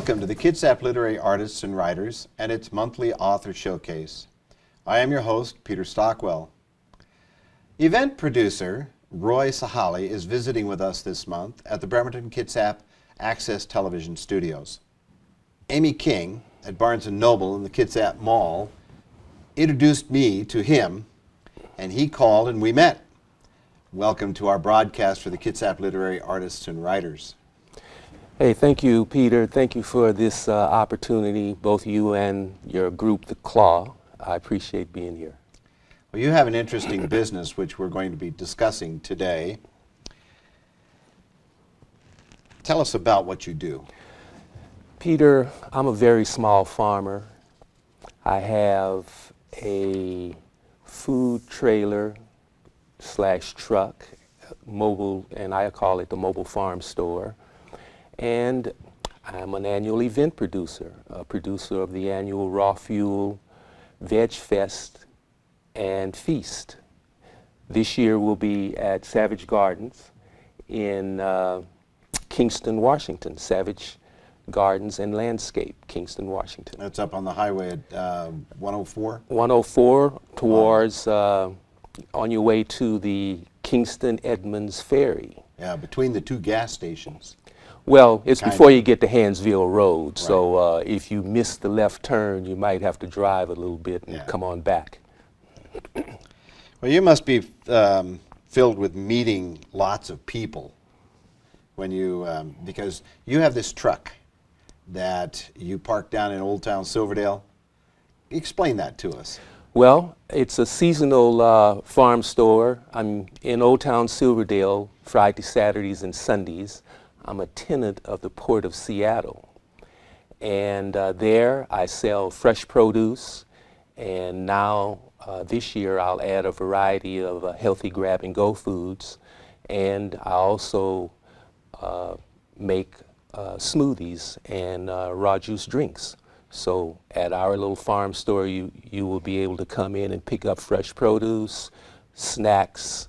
Welcome to the Kitsap Literary Artists and Writers and its monthly author showcase. I am your host, Peter Stockwell. Event producer Roy Sahali is visiting with us this month at the Bremerton Kitsap Access Television Studios. Amy King at Barnes & Noble in the Kitsap Mall introduced me to him, and he called and we met. Welcome to our broadcast for the Kitsap Literary Artists and Writers. Hey, thank you, Peter. Thank you for this opportunity, both you and your group, The Claw. I appreciate being here. Well, you have an interesting business which we're going to be discussing today. Tell us about what you do. Peter, I'm a very small farmer. I have a food trailer / truck, mobile, and I call it the mobile farm store. And I'm an annual event producer, a producer of the annual Raw Fuel, Veg Fest, and Feast. This year we'll be at Savage Gardens in Kingston, Washington. Savage Gardens and Landscape, Kingston, Washington. That's up on the highway at 104? 104 towards, on your way to the Kingston Edmonds Ferry. Yeah, between the two gas stations. Well, it's Kind before of. you get to Hansville Road, Right. so if you miss the left turn, you might have to drive a little bit and come on back. Well, you must be filled with meeting lots of people when you, because you have this truck that you park down in Old Town Silverdale. Explain that to us. Well, it's a seasonal farm store. I'm in Old Town Silverdale Friday, Saturdays, and Sundays. I'm a tenant of the Port of Seattle. And there I sell fresh produce, and now this year I'll add a variety of healthy grab-and-go foods, and I also make smoothies and raw juice drinks. So at our little farm store, you will be able to come in and pick up fresh produce, snacks,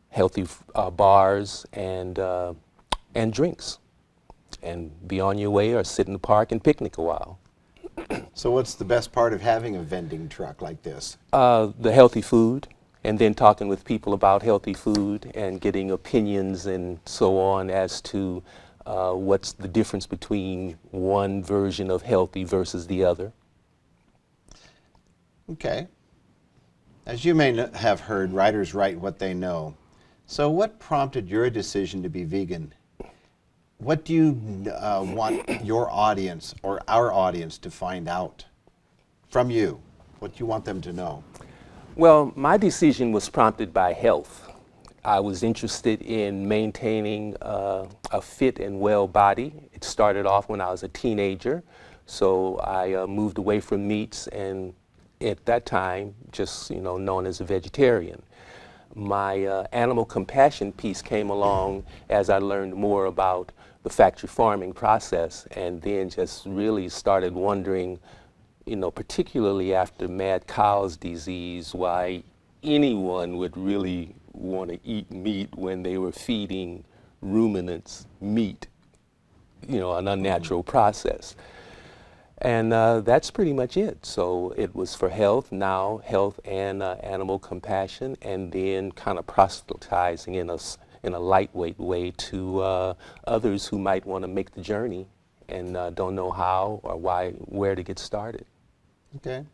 healthy bars, and drinks, and be on your way or sit in the park and picnic a while. So what's the best part of having a vending truck like this? The healthy food, and then talking with people about healthy food and getting opinions and so on as to what's the difference between one version of healthy versus the other. Okay. As you may have heard, writers write what they know. So what prompted your decision to be vegan? What do you want your audience or our audience to find out from you? What do you want them to know? Well, my decision was prompted by health. I was interested in maintaining a fit and well body. It started off when I was a teenager, so I moved away from meats, and at that time, just known as a vegetarian. My animal compassion piece came along as I learned more about the factory farming process, and then just really started wondering, particularly after mad cow's disease, why anyone would really want to eat meat when they were feeding ruminants meat, an unnatural process. And that's pretty much it. So it was for health, now health and animal compassion, and then kind of proselytizing in a lightweight way to others who might want to make the journey and don't know how or where to get started. Okay.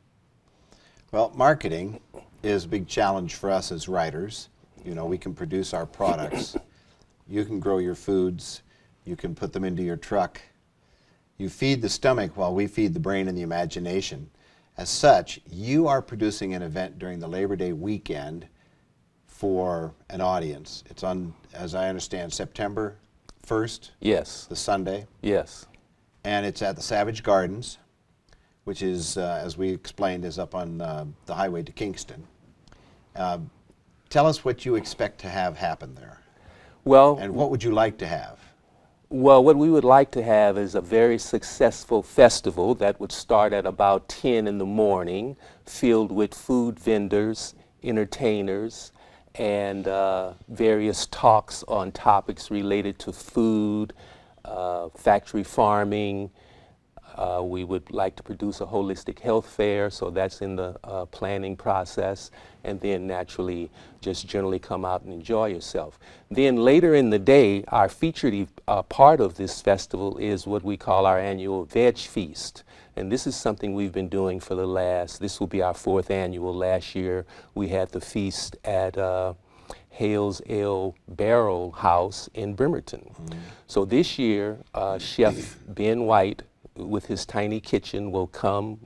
Well, marketing is a big challenge for us as writers. We can produce our products. You can grow your foods. You can put them into your truck. You feed the stomach while we feed the brain and the imagination. As such, you are producing an event during the Labor Day weekend for an audience. It's on, as I understand, September 1st? Yes. The Sunday? Yes. And it's at the Savage Gardens, which is, as we explained, is up on the highway to Kingston. Tell us what you expect to have happen there. Well, and what would you like to have? Well, what we would like to have is a very successful festival that would start at about 10 in the morning, filled with food vendors, entertainers, and various talks on topics related to food, factory farming, We would like to produce a holistic health fair, so that's in the planning process, and then naturally just generally come out and enjoy yourself. Then later in the day, our featured part of this festival is what we call our annual Veg Feast. And this is something we've been doing for this will be our 4th annual. Last year we had the feast at Hales Ale Barrel House in Bremerton. So this year, Chef Ben White, with his tiny kitchen, will come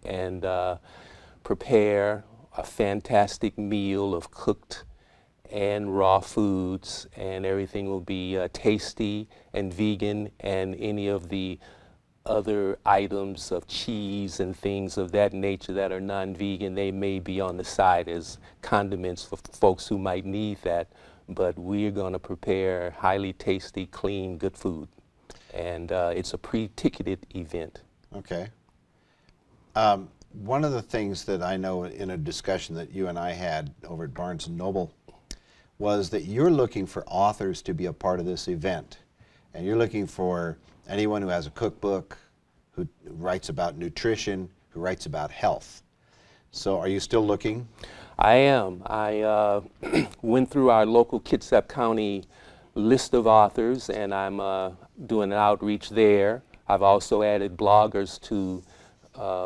and prepare a fantastic meal of cooked and raw foods, and everything will be tasty and vegan, and any of the other items of cheese and things of that nature that are non-vegan, they may be on the side as condiments for folks who might need that, but we're going to prepare highly tasty, clean, good food. And it's a pre-ticketed event. Okay. One of the things that I know in a discussion that you and I had over at Barnes & Noble was that you're looking for authors to be a part of this event. And you're looking for anyone who has a cookbook, who writes about nutrition, who writes about health. So are you still looking? I am. I went through our local Kitsap County list of authors, and I'm doing an outreach there. I've also added bloggers to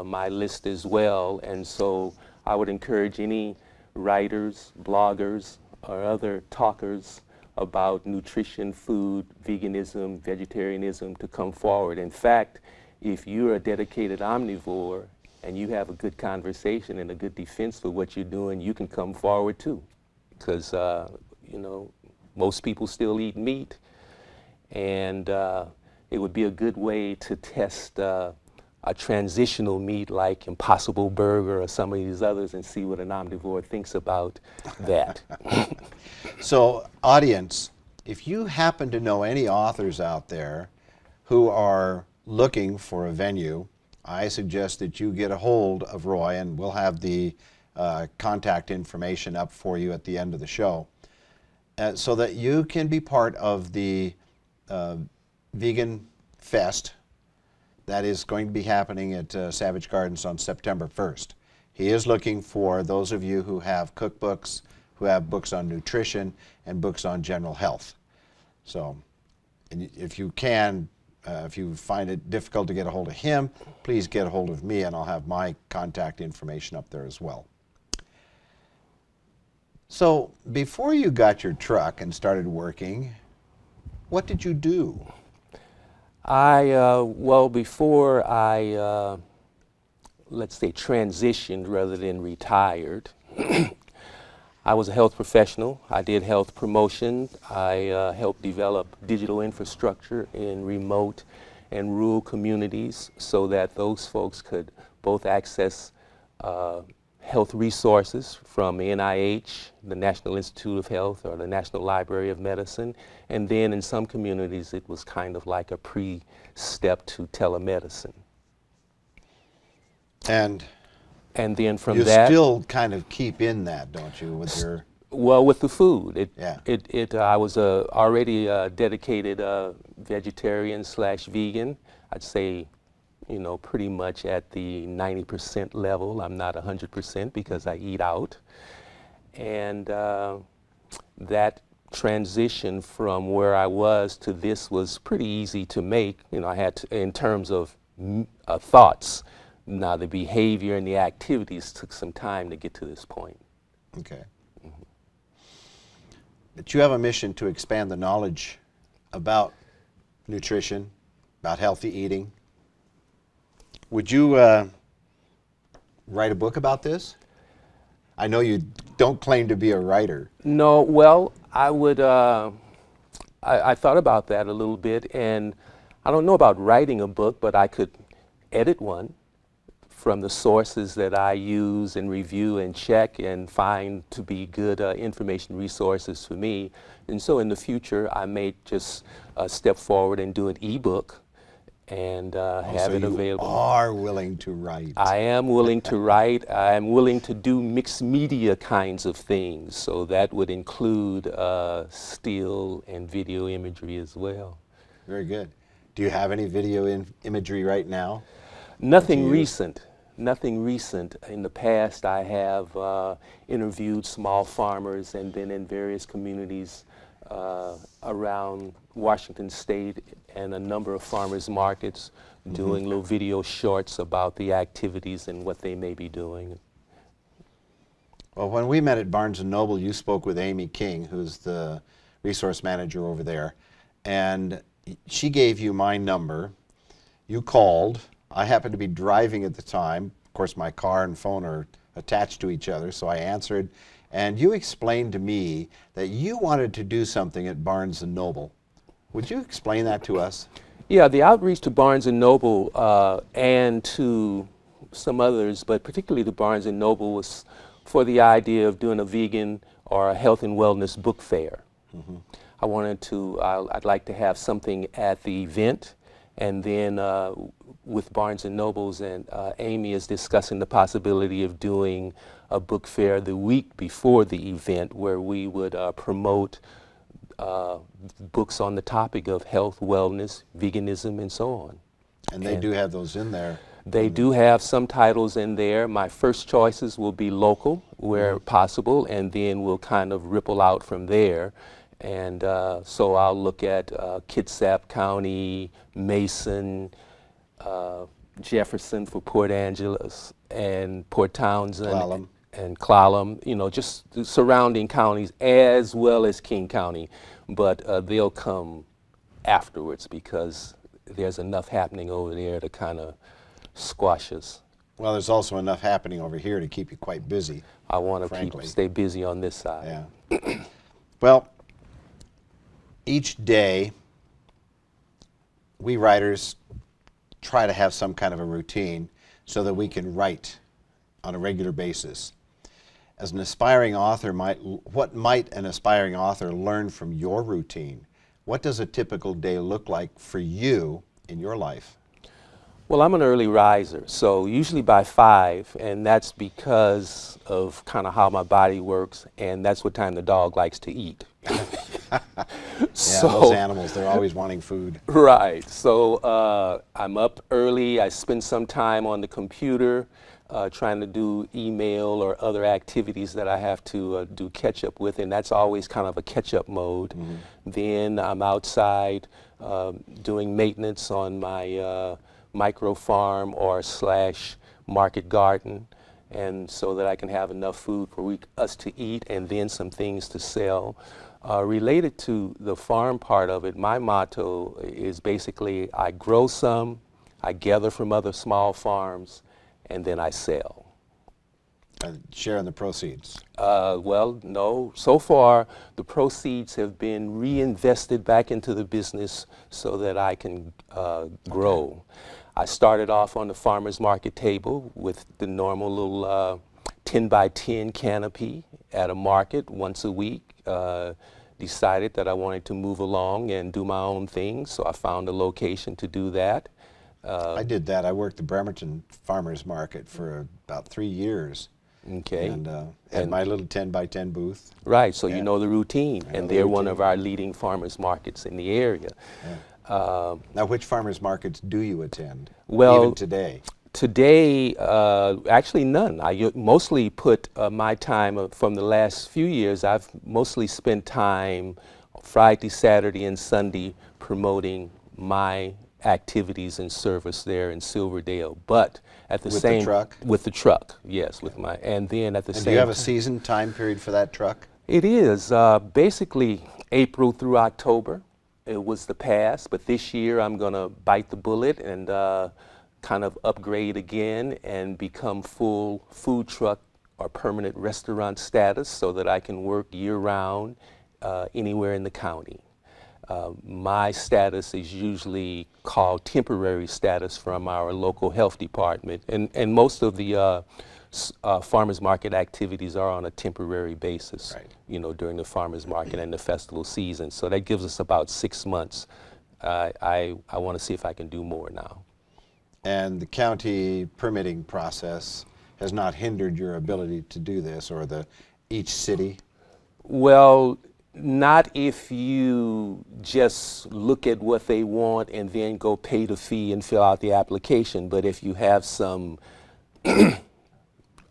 my list as well, and so I would encourage any writers, bloggers, or other talkers about nutrition, food, veganism, vegetarianism to come forward. In fact, if you're a dedicated omnivore and you have a good conversation and a good defense for what you're doing, you can come forward too. Because, you know, most people still eat meat, and it would be a good way to test a transitional meat like Impossible Burger or some of these others and see what an omnivore thinks about that. So, audience, if you happen to know any authors out there who are looking for a venue, I suggest that you get a hold of Roy, and we'll have the contact information up for you at the end of the show, so that you can be part of the Vegan Fest that is going to be happening at Savage Gardens on September 1st. He is looking for those of you who have cookbooks, who have books on nutrition, and books on general health. So, and if you can, if you find it difficult to get a hold of him, please get a hold of me, and I'll have my contact information up there as well. So, before you got your truck and started working, what did you do? Well, before I, let's say, transitioned rather than retired, I was a health professional. I did health promotion. I helped develop digital infrastructure in remote and rural communities so that those folks could both access health resources from NIH, the National Institute of Health, or the National Library of Medicine, and then in some communities it was kind of like a pre-step to telemedicine. And then from that, you still kind of keep in that, don't you, with your... Well, with the food, yeah. I was already a dedicated vegetarian/vegan. I'd say, you know, pretty much at the 90% level. I'm not 100% because I eat out. And that transition from where I was to this was pretty easy to make. You know, I had to, in terms of thoughts. Now the behavior and the activities took some time to get to this point. Okay. Mm-hmm. But you have a mission to expand the knowledge about nutrition, about healthy eating. Would you write a book about this? I know you don't claim to be a writer. No, well, I would, I thought about that a little bit, and I don't know about writing a book, but I could edit one from the sources that I use and review and check and find to be good information resources for me. And so in the future, I may just step forward and do an ebook and have it available. You are willing to write. I am willing to write. I am willing to do mixed media kinds of things. So that would include still and video imagery as well. Very good. Do you have any video imagery right now? Nothing recent. Nothing recent. In the past, I have interviewed small farmers and been in various communities around Washington State and a number of farmers markets doing little video shorts about the activities and what they may be doing. Well, when we met at Barnes & Noble, you spoke with Amy King, who's the resource manager over there, and she gave you my number. You called. I happened to be driving at the time. Of course, my car and phone are attached to each other, so I answered. And you explained to me that you wanted to do something at Barnes & Noble. Would you explain that to us? Yeah, the outreach to Barnes & Noble and to some others, but particularly to Barnes & Noble, was for the idea of doing a vegan or a health and wellness book fair. I wanted to, I'd like to have something at the event, and then with Barnes & Nobles, and Amy is discussing the possibility of doing a book fair the week before the event where we would promote books on the topic of health, wellness, veganism, and so on. And they do have those in there. They do have some titles in there. My first choices will be local where possible, and then we'll kind of ripple out from there. And so I'll look at Kitsap County, Mason, Jefferson for Port Angeles, and Port Townsend, and Clallam, you know, just the surrounding counties as well as King County. But they'll come afterwards because there's enough happening over there to kind of squash us. Well, there's also enough happening over here to keep you quite busy. I want to stay busy on this side. Yeah. Well, each day, we writers try to have some kind of a routine so that we can write on a regular basis. As an aspiring author, what might an aspiring author learn from your routine? What does a typical day look like for you in your life? Well, I'm an early riser, so usually by 5, and that's because of kind of how my body works, and that's what time the dog likes to eat. So, those animals, they're always wanting food. Right. So I'm up early. I spend some time on the computer trying to do email or other activities that I have to do catch-up with, and that's always kind of a catch-up mode. Then I'm outside doing maintenance on my micro farm or / market garden, and so that I can have enough food for us to eat and then some things to sell. Related to the farm part of it, my motto is basically I grow some, I gather from other small farms, and then I sell. Share in the proceeds? Well, no. So far, the proceeds have been reinvested back into the business so that I can grow. I started off on the farmer's market table with the normal little 10 by 10 canopy at a market once a week. Decided that I wanted to move along and do my own thing, so I found a location to do that. I did that. I worked the Bremerton Farmers Market for about 3 years. Okay. And had my little 10 by 10 booth. Right, so you know the routine, and they're one of our leading farmers markets in the area. Now, which farmers markets do you attend, well, even today? Today, actually none. I mostly put my time from the last few years, I've mostly spent time Friday, Saturday, and Sunday promoting my activities and service there in Silverdale. But at the same With the truck? With the truck, yes, with my, and then at the same Do you have a season time period for that truck? It is basically April through October. It was the past, but this year I'm going to bite the bullet and kind of upgrade again and become full food truck or permanent restaurant status so that I can work year-round anywhere in the county. My status is usually called temporary status from our local health department, and most of the farmers market activities are on a temporary basis, you know, during the farmers market and the festival season. So that gives us about 6 months. I want to see if I can do more now. And the county permitting process has not hindered your ability to do this, or each city? Well, Not if you just look at what they want and then go pay the fee and fill out the application, but if you have some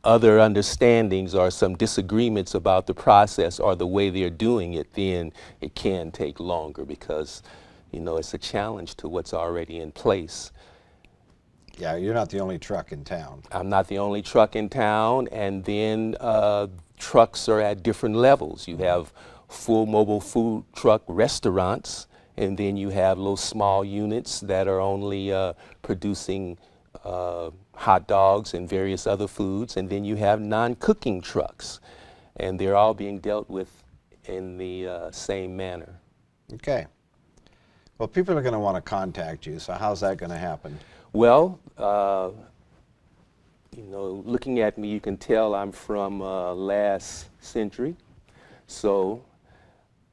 other understandings or some disagreements about the process or the way they're doing it, then it can take longer because, you know, it's a challenge to what's already in place. Yeah, you're not the only truck in town. I'm not the only truck in town, and then trucks are at different levels. You have full mobile food truck restaurants, and then you have little small units that are only producing hot dogs and various other foods, and then you have non-cooking trucks, and they're all being dealt with in the same manner. Okay. Well, people are going to want to contact you, so how's that going to happen? Well, you know, looking at me, you can tell I'm from last century, so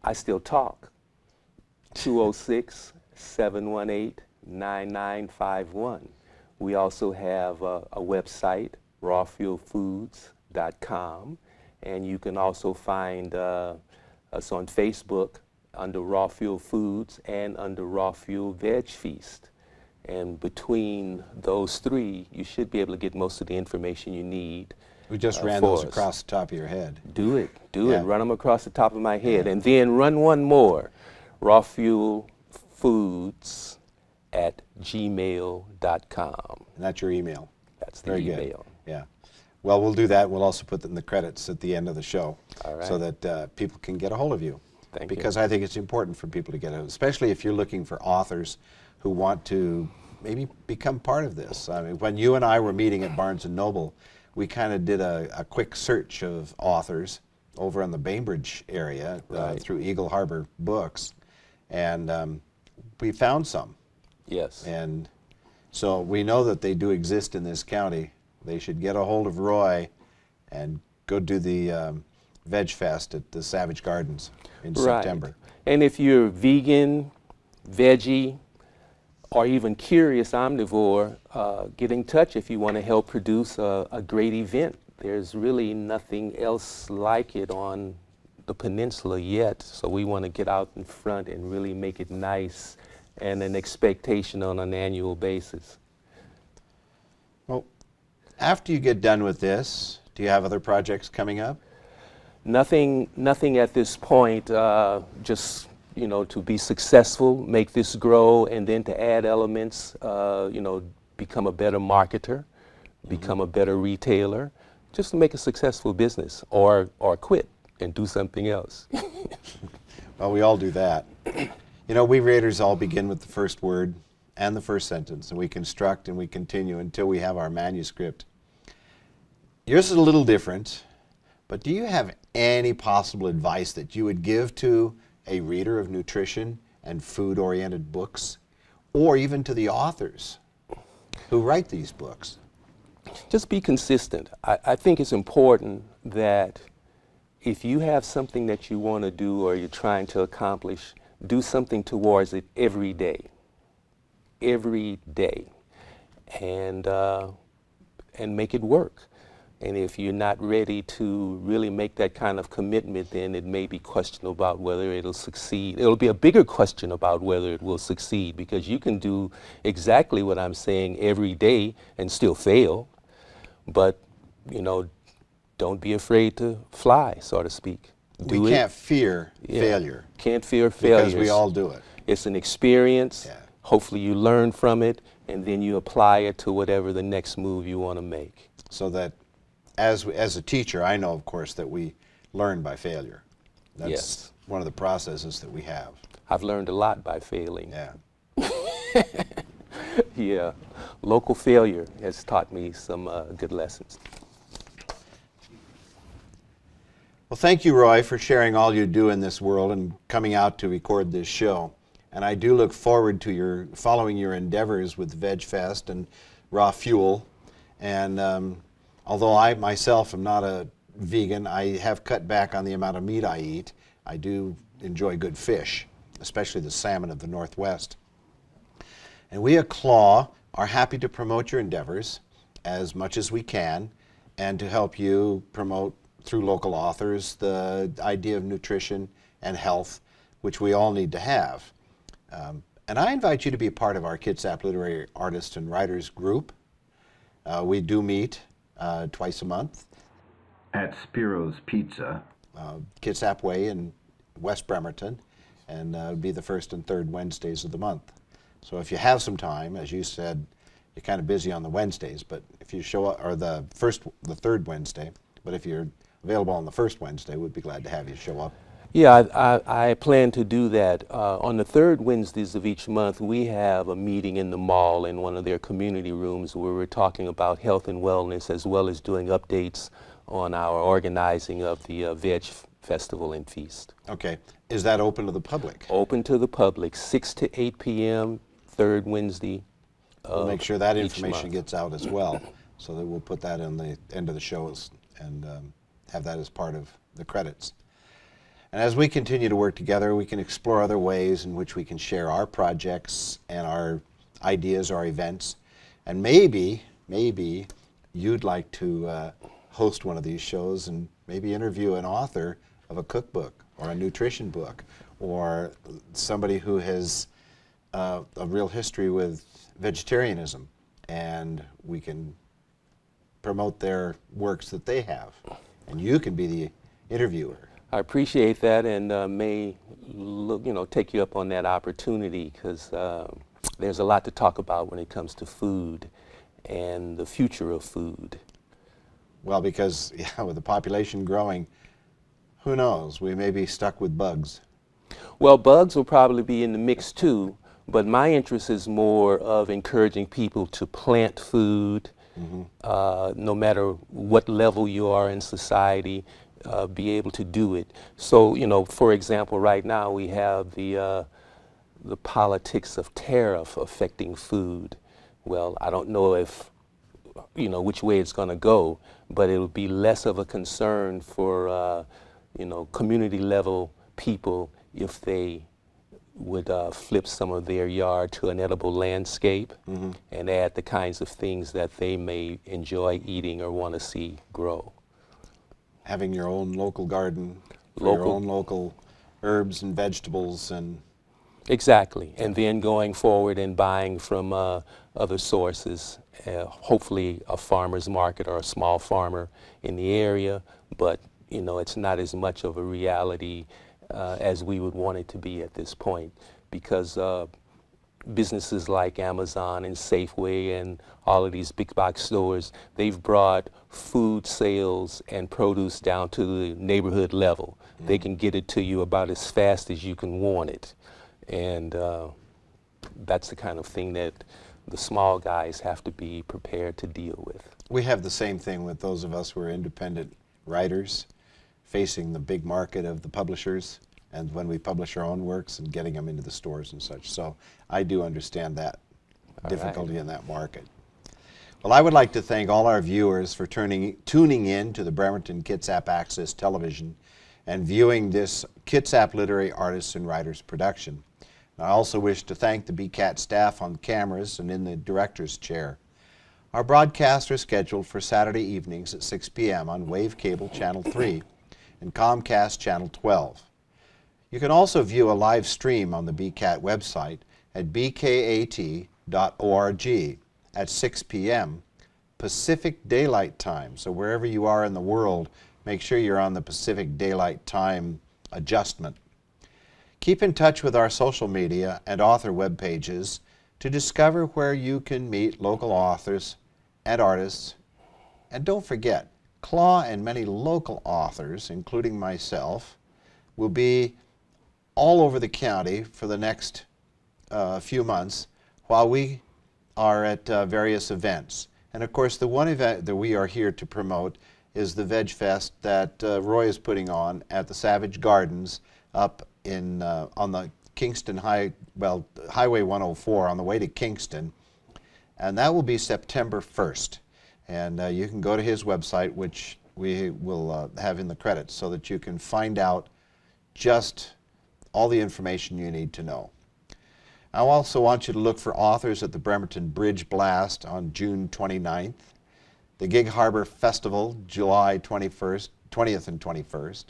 I still talk. 206-718-9951. We also have a website, rawfuelfoods.com, and you can also find us on Facebook under Raw Fuel Foods and under Raw Fuel Veg Feast. And between those three, you should be able to get most of the information you need. We just ran those across the top of your head. Do it, do Yeah. it. Run them across the top of my head. Yeah. And then run one more, rawfuelfoods@gmail.com. And that's your email. That's the Very email. good. Yeah. Well, we'll do that. We'll also put in the credits at the end of the show, All right. so that people can get a hold of you. Thank Because you. I think it's important for people to get it, especially if you're looking for authors who want to maybe become part of this. I mean, when you and I were meeting at Barnes & Noble, we kind of did a quick search of authors over in the Bainbridge area Right. through Eagle Harbor Books, and we found some. Yes. And so we know that they do exist in this county. They should get a hold of Roy and go do the Veg Fest at the Savage Gardens in September. And if you're vegan, veggie, or even curious omnivore, get in touch if you want to help produce a great event. There's really nothing else like it on the peninsula yet, so we want to get out in front and really make it nice and an expectation on an annual basis. Well, after you get done with this, do you have other projects coming up? Nothing at this point, just, you know, to be successful, make this grow, and then to add elements, you know, become a better marketer, become a better retailer, just to make a successful business, or quit and do something else. Well, we all do that. You know, we Raiders all begin with the first word and the first sentence, and we construct and we continue until we have our manuscript. Yours is a little different, but do you have any possible advice that you would give to a reader of nutrition and food-oriented books, or even to the authors who write these books? Just be consistent. I think it's important that if you have something that you want to do or you're trying to accomplish, do something towards it every day. Every day. And make it work. And if you're not ready to really make that kind of commitment, then it may be questionable about whether it'll succeed. It'll be a bigger question about whether it will succeed, because you can do exactly what I'm saying every day and still fail. But, you know, don't be afraid to fly, so to speak. We can't fear failure. Can't fear failure. Because we all do it. It's an experience. Yeah. Hopefully you learn from it, and then you apply it to whatever the next move you want to make. So that as a teacher, I know, of course, that we learn by failure. That's Yes. one of the processes that we have. I've learned a lot by failing. Yeah. Yeah. Local failure has taught me some good lessons. Well, thank you, Roy, for sharing all you do in this world and coming out to record this show. And I do look forward to following your endeavors with Veg Fest and Raw Fuel. And although I myself am not a vegan, I have cut back on the amount of meat I eat. I do enjoy good fish, especially the salmon of the Northwest. And we at Claw are happy to promote your endeavors as much as we can, and to help you promote through local authors the idea of nutrition and health, which we all need to have. And I invite you to be a part of our Kitsap Literary Artists and Writers group. We do meet twice a month at Spiro's Pizza, Kitsap Way in West Bremerton, and it'll be the first and third Wednesdays of the month. So if you have some time, as you said, you're kind of busy on the Wednesdays, but if you show up, or the third Wednesday, but if you're available on the first Wednesday, we'd be glad to have you show up. Yeah, I plan to do that. On the third Wednesdays of each month, we have a meeting in the mall in one of their community rooms where we're talking about health and wellness, as well as doing updates on our organizing of the Veg Festival and Feast. Okay. Is that open to the public? Open to the public, 6 to 8 p.m., third Wednesday. We'll make sure that information gets out as well, so that we'll put that in the end of the shows and have that as part of the credits. And as we continue to work together, we can explore other ways in which we can share our projects and our ideas, our events. And maybe you'd like to host one of these shows and maybe interview an author of a cookbook or a nutrition book, or somebody who has a real history with vegetarianism, and we can promote their works that they have. And you can be the interviewer. I appreciate that, and may take you up on that opportunity, because there's a lot to talk about when it comes to food and the future of food. Well, because with the population growing, who knows? We may be stuck with bugs. Well, bugs will probably be in the mix too, but my interest is more of encouraging people to plant food, no matter what level you are in society. Be able to do it. So, for example, right now we have the politics of tariff affecting food. Well, I don't know if, which way it's going to go, but it'll be less of a concern for, community level people if they would flip some of their yard to an edible landscape and add the kinds of things that they may enjoy eating or want to see grow. Having your own local garden, your own local herbs and vegetables, and exactly, and then going forward and buying from other sources, hopefully a farmer's market or a small farmer in the area, but it's not as much of a reality as we would want it to be at this point, because businesses like Amazon and Safeway and all of these big box stores, they've brought food sales and produce down to the neighborhood level. They can get it to you about as fast as you can want it. And that's the kind of thing that the small guys have to be prepared to deal with. We have the same thing with those of us who are independent writers facing the big market of the publishers, and when we publish our own works and getting them into the stores and such. So I do understand that difficulty in that market. Well, I would like to thank all our viewers for tuning in to the Bremerton Kitsap Access Television and viewing this Kitsap Literary Artists and Writers production. I also wish to thank the BCAT staff on cameras and in the director's chair. Our broadcasts are scheduled for Saturday evenings at 6 p.m. on Wave Cable Channel 3 and Comcast Channel 12. You can also view a live stream on the BCAT website at bkat.org at 6 p.m. Pacific Daylight Time. So wherever you are in the world, make sure you're on the Pacific Daylight Time adjustment. Keep in touch with our social media and author web pages to discover where you can meet local authors and artists. And don't forget, CLAW and many local authors, including myself, will be all over the county for the next few months while we are at various events. And of course, the one event that we are here to promote is the Veg Fest that Roy is putting on at the Savage Gardens up in on the Kingston Highway 104 on the way to Kingston, and that will be September 1st. And you can go to his website, which we will have in the credits, so that you can find out just all the information you need to know. I also want you to look for authors at the Bremerton Bridge Blast on June 29th, the Gig Harbor Festival July 20th and 21st,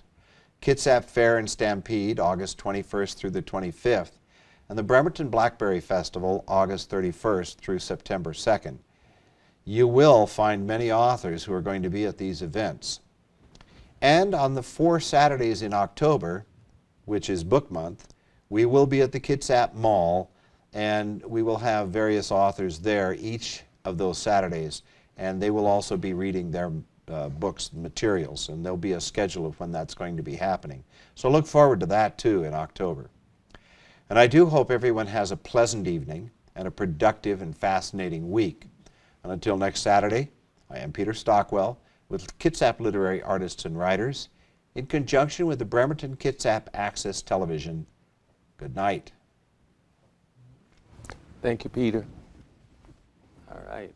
Kitsap Fair and Stampede, August 21st through the 25th, and the Bremerton Blackberry Festival, August 31st through September 2nd. You will find many authors who are going to be at these events. And on the 4 Saturdays in October, which is book month, we will be at the Kitsap Mall, and we will have various authors there each of those Saturdays, and they will also be reading their books and materials, and there'll be a schedule of when that's going to be happening. So look forward to that too in October. And I do hope everyone has a pleasant evening and a productive and fascinating week. And until next Saturday, I am Peter Stockwell with Kitsap Literary Artists and Writers in conjunction with the Bremerton Kitsap Access Television. Good night. Thank you, Peter. All right.